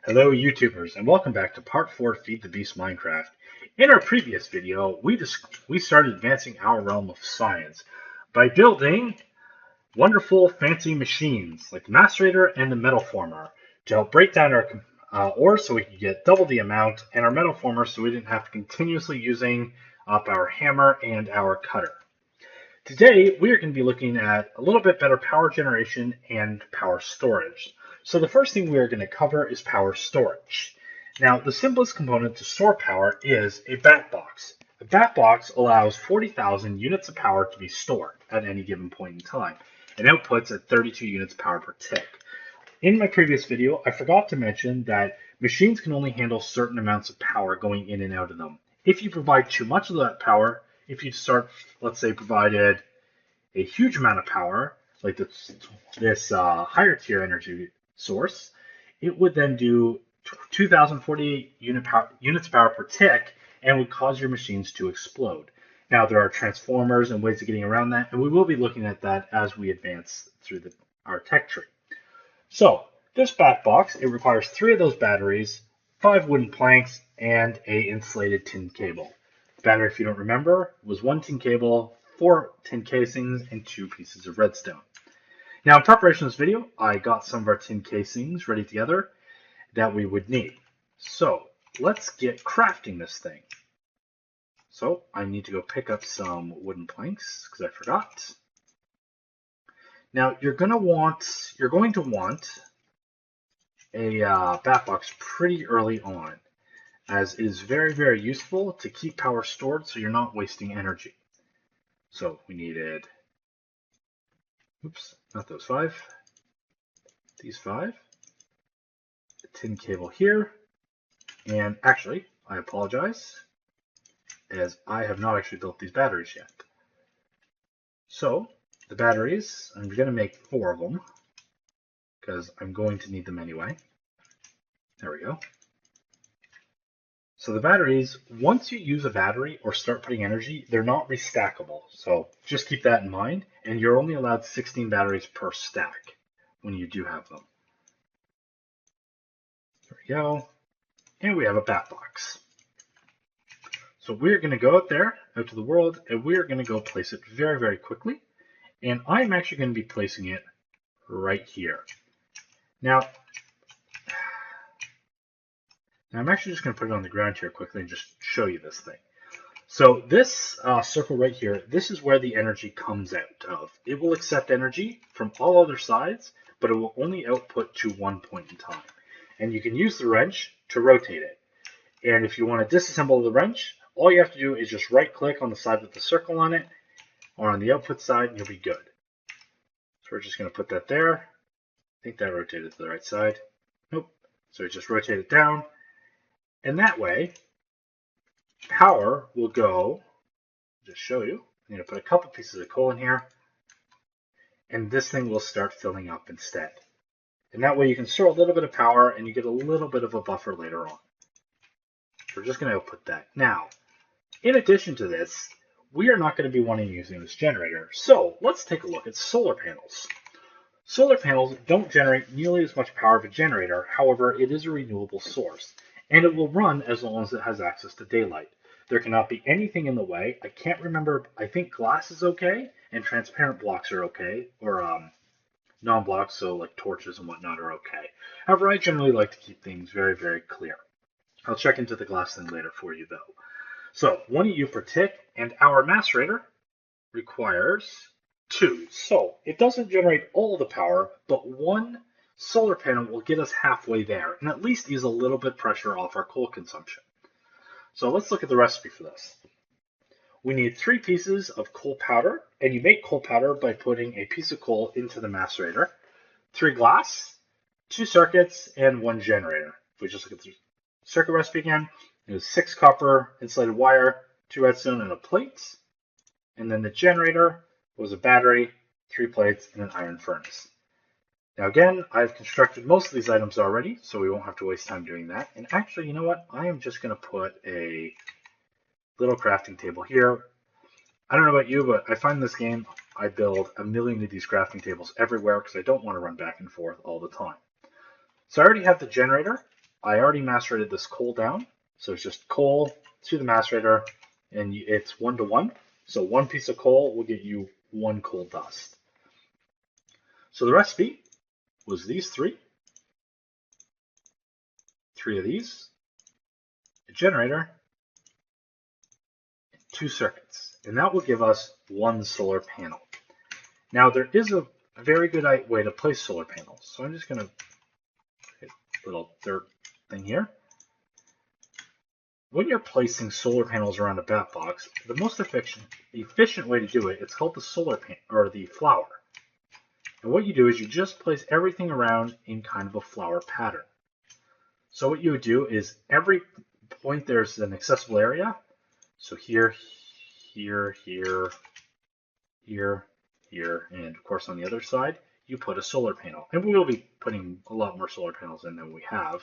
Hello YouTubers and welcome back to part 4 of Feed the Beast Minecraft. In our previous video, we started advancing our realm of science by building wonderful fancy machines like the macerator and the metal former to help break down our ore so we could get double the amount, and our metal former so we didn't have to continuously using up our hammer and our cutter. Today, we are going to be looking at a little bit better power generation and power storage. So the first thing we are going to cover is power storage. Now, the simplest component to store power is a bat box. A bat box allows 40,000 units of power to be stored at any given point in time, and outputs at 32 units of power per tick. In my previous video, I forgot to mention that machines can only handle certain amounts of power going in and out of them. If you provide too much of that power, if you start, let's say, provided a huge amount of power, like this higher tier energy source, it would then do 2,048 units of power per tick and would cause your machines to explode. Now, there are transformers and ways of getting around that, and we will be looking at that as we advance through our tech tree. So, this bat box, it requires 3 of those batteries, 5 wooden planks, and a insulated tin cable. The battery, if you don't remember, was 1 tin cable, 4 tin casings, and 2 pieces of redstone. Now, in preparation of this video, I got some of our tin casings ready together that we would need. So, let's get crafting this thing. So, I need to go pick up some wooden planks, because I forgot. Now, you're going to want a bat box pretty early on, as it is very, very useful to keep power stored so you're not wasting energy. So we needed, oops, not those 5, these 5, a tin cable here, and actually, I apologize, as I have not actually built these batteries yet. So, the batteries, I'm going to make 4 of them, because I'm going to need them anyway. There we go. So the batteries, once you use a battery or start putting energy, they're not restackable. So just keep that in mind, and you're only allowed 16 batteries per stack when you do have them. There we go. And we have a bat box. So we're going to go out there, out to the world, and we're going to go place it very, very quickly. And I'm actually going to be placing it right here. Now, I'm actually just going to put it on the ground here quickly and just show you this thing. So this circle right here, this is where the energy comes out of. It will accept energy from all other sides, but it will only output to one point in time. And you can use the wrench to rotate it. And if you want to disassemble the wrench, all you have to do is just right click on the side with the circle on it, or on the output side, and you'll be good. So we're just going to put that there. I think that rotated to the right side. Nope. So we just rotate it down. And that way, power will go, just show you, I'm going to put a couple pieces of coal in here, and this thing will start filling up instead. And that way you can store a little bit of power, and you get a little bit of a buffer later on. We're just going to output that. Now, in addition to this, we are not going to be wanting to use this generator. So let's take a look at solar panels. Solar panels don't generate nearly as much power as a generator. However, it is a renewable source, and it will run as long as it has access to daylight. There cannot be anything in the way. I can't remember. I think glass is okay, and transparent blocks are okay, or non-blocks, so like torches and whatnot are okay. However, I generally like to keep things very, very clear. I'll check into the glass thing later for you, though. So 1 EU per tick, and our macerator requires 2. So it doesn't generate all the power, but 1 solar panel will get us halfway there, and at least ease a little bit pressure off our coal consumption. So let's look at the recipe for this. We need 3 pieces of coal powder, and you make coal powder by putting a piece of coal into the macerator, 3 glass, 2 circuits, and 1 generator. If we just look at the circuit recipe again, it was 6 copper insulated wire, 2 redstone, and a plate. And then the generator was a battery, 3 plates, and an iron furnace. Now again, I've constructed most of these items already, so we won't have to waste time doing that. And actually, you know what? I am just going to put a little crafting table here. I don't know about you, but I find this game, I build a million of these crafting tables everywhere because I don't want to run back and forth all the time. So I already have the generator. I already macerated this coal down. So it's just coal to the macerator, and it's 1-to-1. So one piece of coal will get you 1 coal dust. So the recipe was these 3 of these, a generator, 2 circuits, and that will give us 1 solar panel. Now there is a very good way to place solar panels. So I'm just going to hit a little dirt thing here. When you're placing solar panels around a bat box, the most efficient way to do it, it's called the solar panel or the flower. And what you do is you just place everything around in kind of a flower pattern. So what you would do is every point there's an accessible area. So here, here, here, here, here, and of course on the other side, you put a solar panel. And we will be putting a lot more solar panels in than we have.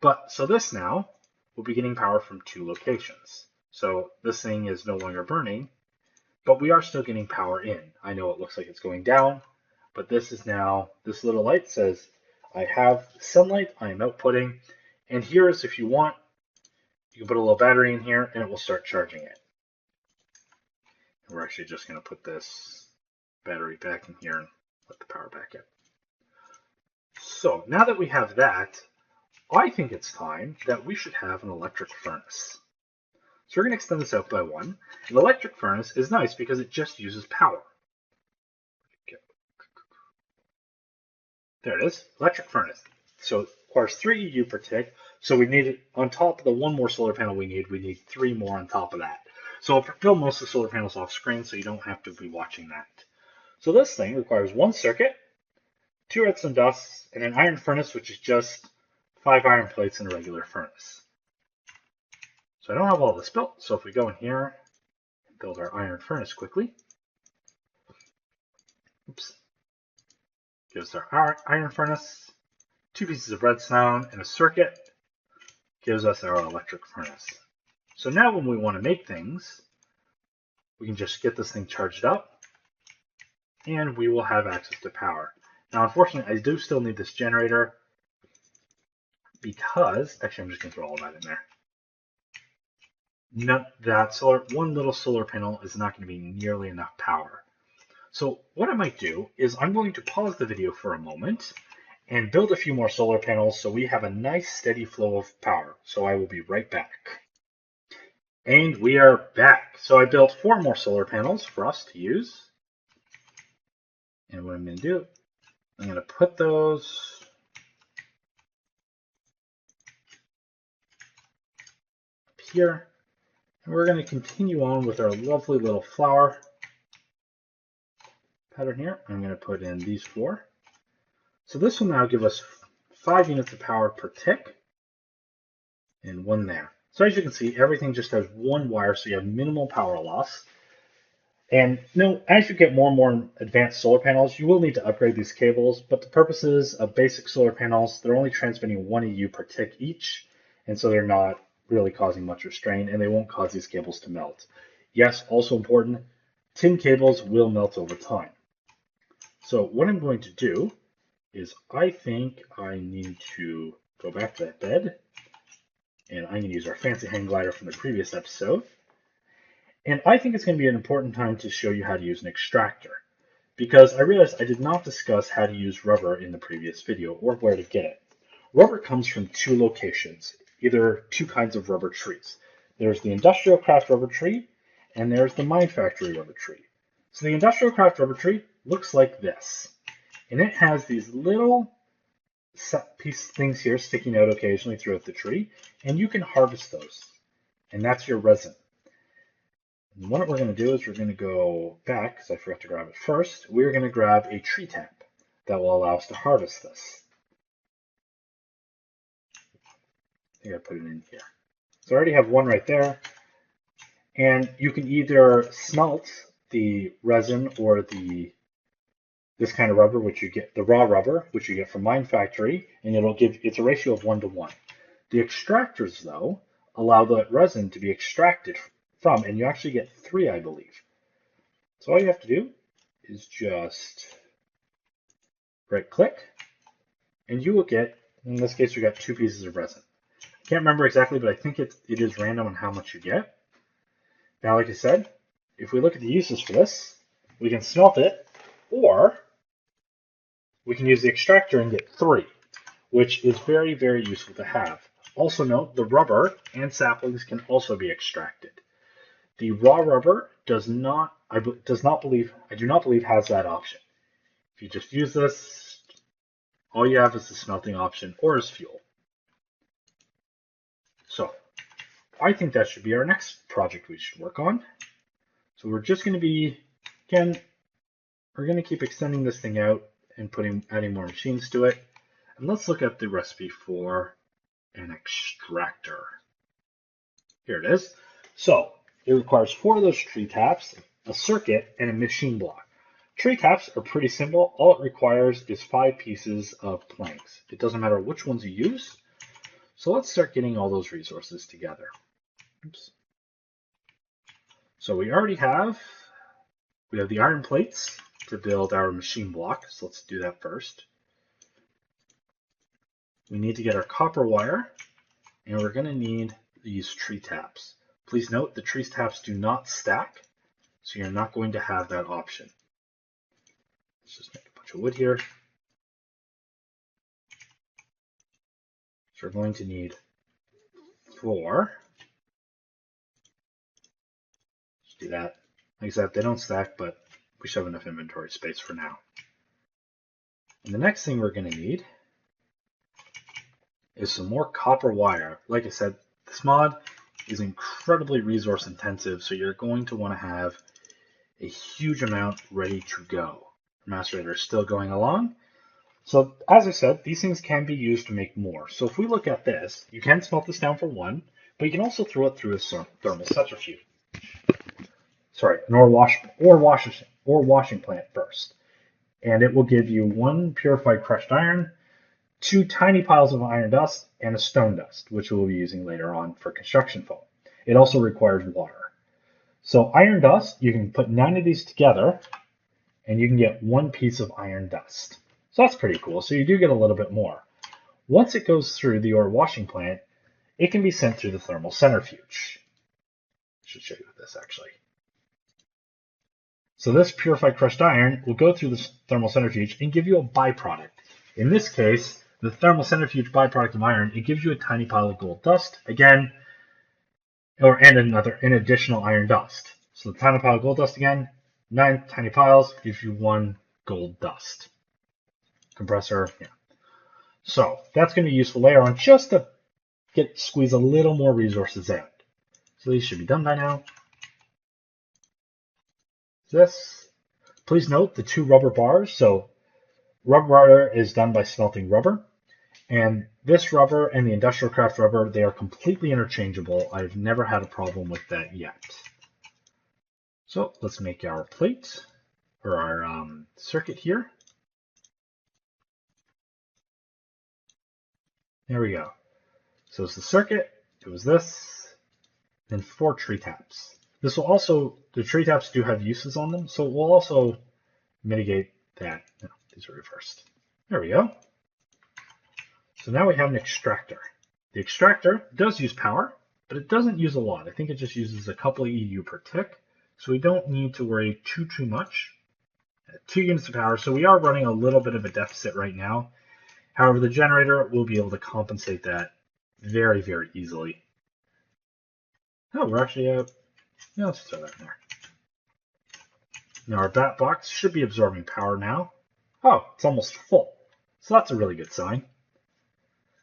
But so this now will be getting power from 2 locations. So this thing is no longer burning, but we are still getting power in. I know it looks like it's going down, but this is now, this little light says, I have sunlight, I am outputting, and here is, if you want, you can put a little battery in here and it will start charging it. And we're actually just going to put this battery back in here and let the power back in. So now that we have that, I think it's time that we should have an electric furnace. So we're going to extend this out by 1. An electric furnace is nice because it just uses power. There it is, electric furnace. So it requires 3 EU per tick. So we need, on top of the 1 more solar panel we need 3 more on top of that. So I'll fill most of the solar panels off screen so you don't have to be watching that. So this thing requires 1 circuit, 2 redstone dusts, and an iron furnace, which is just 5 iron plates in a regular furnace. So I don't have all this built, so if we go in here and build our iron furnace quickly, oops, gives our iron furnace, 2 pieces of redstone, and a circuit, gives us our electric furnace. So now when we want to make things, we can just get this thing charged up, and we will have access to power. Now unfortunately, I do still need this generator, because, actually I'm just going to throw all that in there. No, that 1 little solar panel is not going to be nearly enough power. So what I might do is I'm going to pause the video for a moment and build a few more solar panels so we have a nice steady flow of power. So I will be right back. And we are back. So I built 4 more solar panels for us to use. And what I'm going to do, I'm going to put those up here. And we're going to continue on with our lovely little flower pattern here. I'm going to put in these 4. So this will now give us 5 units of power per tick and 1 there. So as you can see, everything just has 1 wire, so you have minimal power loss. And as you get more and more advanced solar panels, you will need to upgrade these cables, but the purposes of basic solar panels, they're only transmitting 1 EU per tick each, and so they're not really causing much restraint, and they won't cause these cables to melt. Yes, also important, tin cables will melt over time. So what I'm going to do is I think I need to go back to that bed, and I'm going to use our fancy hang glider from the previous episode. And I think it's going to be an important time to show you how to use an extractor, because I realized I did not discuss how to use rubber in the previous video or where to get it. Rubber comes from 2 locations, either 2 kinds of rubber trees. There's the IndustrialCraft rubber tree, and there's the Mine Factory rubber tree. So the IndustrialCraft rubber tree looks like this, and it has these little piece things here sticking out occasionally throughout the tree, and you can harvest those, and that's your resin. And what we're going to do is we're going to go back, because I forgot to grab it first. We're going to grab a tree tap that will allow us to harvest this. I think I put it in here. So I already have 1 right there. And you can either smelt the resin or this kind of rubber, which you get, the raw rubber, which you get from Mine Factory, and it's a ratio of 1-to-1. The extractors, though, allow the resin to be extracted from, and you actually get 3, I believe. So all you have to do is just right click, and you will get In this case, we got 2 pieces of resin. I can't remember exactly, but I think it is random on how much you get. Now, like I said, if we look at the uses for this, we can smelt it, or we can use the extractor and get 3, which is very, very useful to have. Also note, the rubber and saplings can also be extracted. The raw rubber I do not believe has that option. If you just use this, all you have is the smelting option or as fuel. So I think that should be our next project we should work on. So we're just going to be, again, we're going to keep extending this thing out and adding more machines to it. And let's look at the recipe for an extractor. Here it is. So it requires 4 of those tree taps, a circuit, and a machine block. Tree taps are pretty simple. All it requires is 5 pieces of planks. It doesn't matter which ones you use. So let's start getting all those resources together. Oops. So we have the iron plates to build our machine block. So let's do that first. We need to get our copper wire, and we're going to need these tree taps. Please note the tree taps do not stack, so you're not going to have that option. Let's just make a bunch of wood here. So we're going to need 4. Let's do that. Like I said, they don't stack, but we should have enough inventory space for now. And the next thing we're going to need is some more copper wire. Like I said, this mod is incredibly resource intensive, so you're going to want to have a huge amount ready to go. Macerator is still going along. So as I said, these things can be used to make more. So if we look at this, you can smelt this down for 1, but you can also throw it through a thermal centrifuge. Sorry, an ore washing plant first. And it will give you 1 purified crushed iron, 2 tiny piles of iron dust, and a stone dust, which we'll be using later on for construction foam. It also requires water. So iron dust, you can put 9 of these together, and you can get 1 piece of iron dust. So that's pretty cool. So you do get a little bit more. Once it goes through the ore washing plant, it can be sent through the thermal centrifuge. I should show you this actually. So this purified crushed iron will go through the thermal centrifuge and give you a byproduct. In this case, the thermal centrifuge byproduct of iron, it gives you a tiny pile of gold dust, again, an additional iron dust. So the tiny pile of gold dust again, 9 tiny piles gives you 1 gold dust. Compressor, yeah. So that's going to be useful later on just to squeeze a little more resources out. So these should be done by now. This, please note the 2 rubber bars. So rubber bar is done by smelting rubber. And this rubber and the IndustrialCraft rubber, they are completely interchangeable. I've never had a problem with that yet. So let's make our plate, or our circuit here. There we go. So it's the circuit, it was this, then 4 tree taps. This will also, the tree taps do have uses on them, so it will also mitigate that. No, these are reversed. There we go. So now we have an extractor. The extractor does use power, but it doesn't use a lot. I think it just uses a couple of EU per tick, so we don't need to worry too much. 2 units of power, so we are running a little bit of a deficit right now. However, the generator will be able to compensate that very, very easily. Oh, we're actually yeah, let's throw that in there. Now our bat box should be absorbing power now. Oh, it's almost full. So that's a really good sign.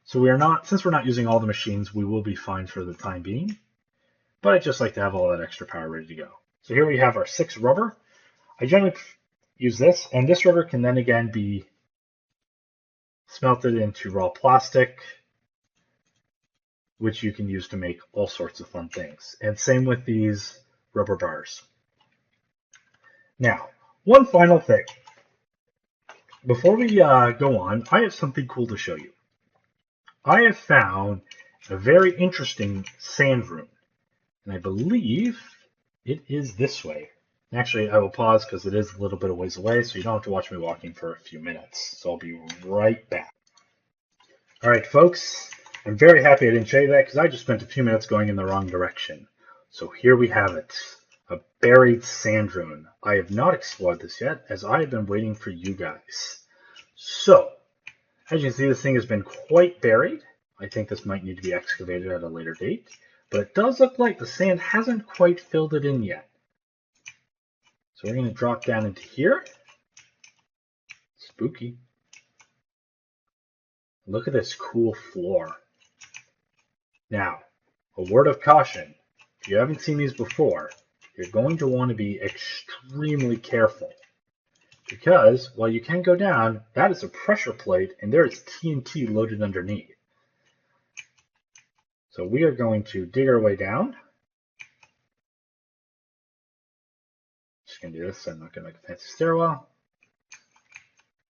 So since we're not using all the machines, we will be fine for the time being. But I just like to have all that extra power ready to go. So here we have our 6 rubber. I generally use this, and this rubber can then again be smelted into raw plastic, which you can use to make all sorts of fun things. And same with these rubber bars. Now, one final thing. Before we go on, I have something cool to show you. I have found a very interesting sand rune, and I believe it is this way. Actually, I will pause because it is a little bit of ways away, so you don't have to watch me walking for a few minutes. So I'll be right back. All right, folks, I'm very happy I didn't show you that because I just spent a few minutes going in the wrong direction. So here we have it, a buried sand rune. I have not explored this yet as I have been waiting for you guys. So, as you can see, this thing has been quite buried. I think this might need to be excavated at a later date, but it does look like the sand hasn't quite filled it in yet. So we're going to drop down into here. Spooky. Look at this cool floor. Now, a word of caution. If you haven't seen these before, you're going to want to be extremely careful. Because while you can go down, that is a pressure plate and there is TNT loaded underneath. So we are going to dig our way down. Just going to do this, so I'm not going to make a fancy stairwell.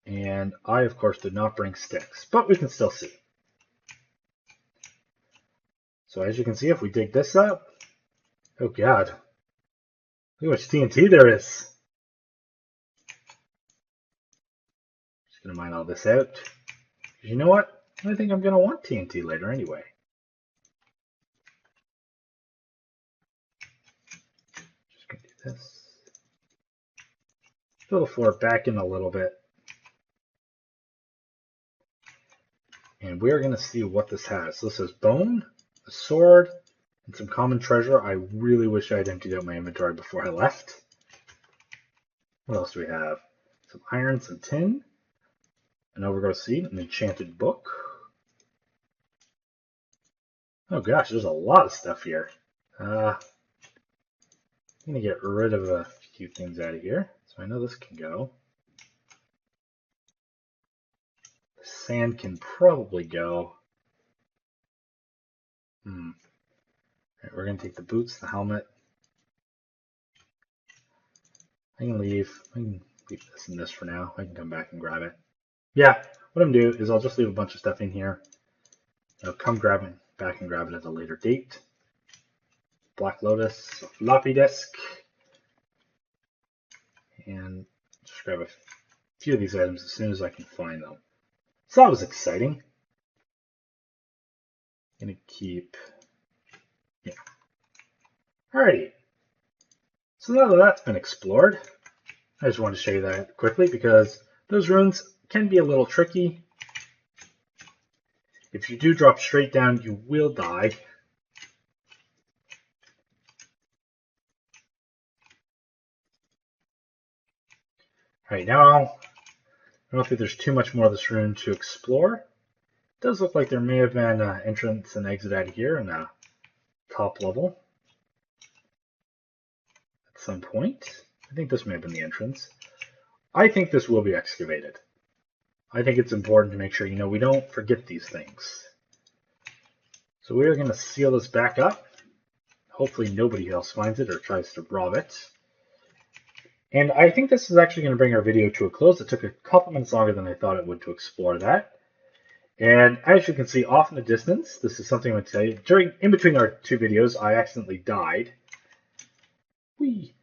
And I, of course, did not bring sticks, but we can still see. So as you can see, if we dig this up, oh god, look how much TNT there is. Just going to mine all this out. You know what? I think I'm going to want TNT later anyway. Just going to do this. Fill the floor back in a little bit. And we're going to see what this has. So this has bone, a sword, and some common treasure. I really wish I had emptied out my inventory before I left. What else do we have? Some iron, some tin. And now we're going to see an enchanted book. Oh gosh, there's a lot of stuff here. I'm going to get rid of a few things out of here. So I know this can go. The sand can probably go. Right, we're going to take the boots, the helmet. I can leave this and this for now. I can come back and grab it. Yeah, what I'm going to do is I'll just leave a bunch of stuff in here. I'll come grab it back and grab it at a later date. Black Lotus, floppy disk. And just grab a few of these items as soon as I can find them. So that was exciting. Gonna keep, yeah. Alrighty. So now that that's been explored, I just wanted to show you that quickly because those runes can be a little tricky. If you do drop straight down, you will die. Alright, now I don't think there's too much more of this rune to explore. It does look like there may have been an entrance and exit out of here in a top level at some point. I think this may have been the entrance. I think this will be excavated. I think it's important to make sure, we don't forget these things. So we are going to seal this back up. Hopefully nobody else finds it or tries to rob it. And I think this is actually going to bring our video to a close. It took a couple minutes longer than I thought it would to explore that. And as you can see off in the distance, this is something I'm going to tell you. In between our two videos, I accidentally died. Whee!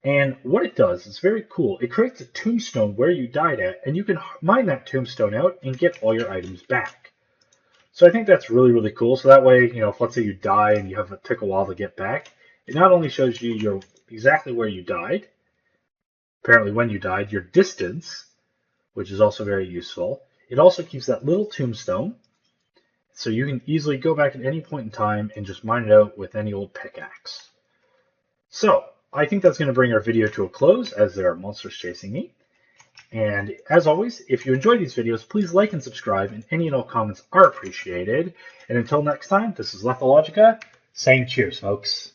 And what it does is very cool. It creates a tombstone where you died at, and you can mine that tombstone out and get all your items back. So I think that's really, really cool. So that way, if let's say you die and it took a while to get back, it not only shows you exactly where you died, apparently when you died, your distance, which is also very useful. It also keeps that little tombstone, so you can easily go back at any point in time and just mine it out with any old pickaxe. So I think that's going to bring our video to a close as there are monsters chasing me. And as always, if you enjoy these videos, please like and subscribe, and any and all comments are appreciated. And until next time, this is Lethologica saying cheers, folks.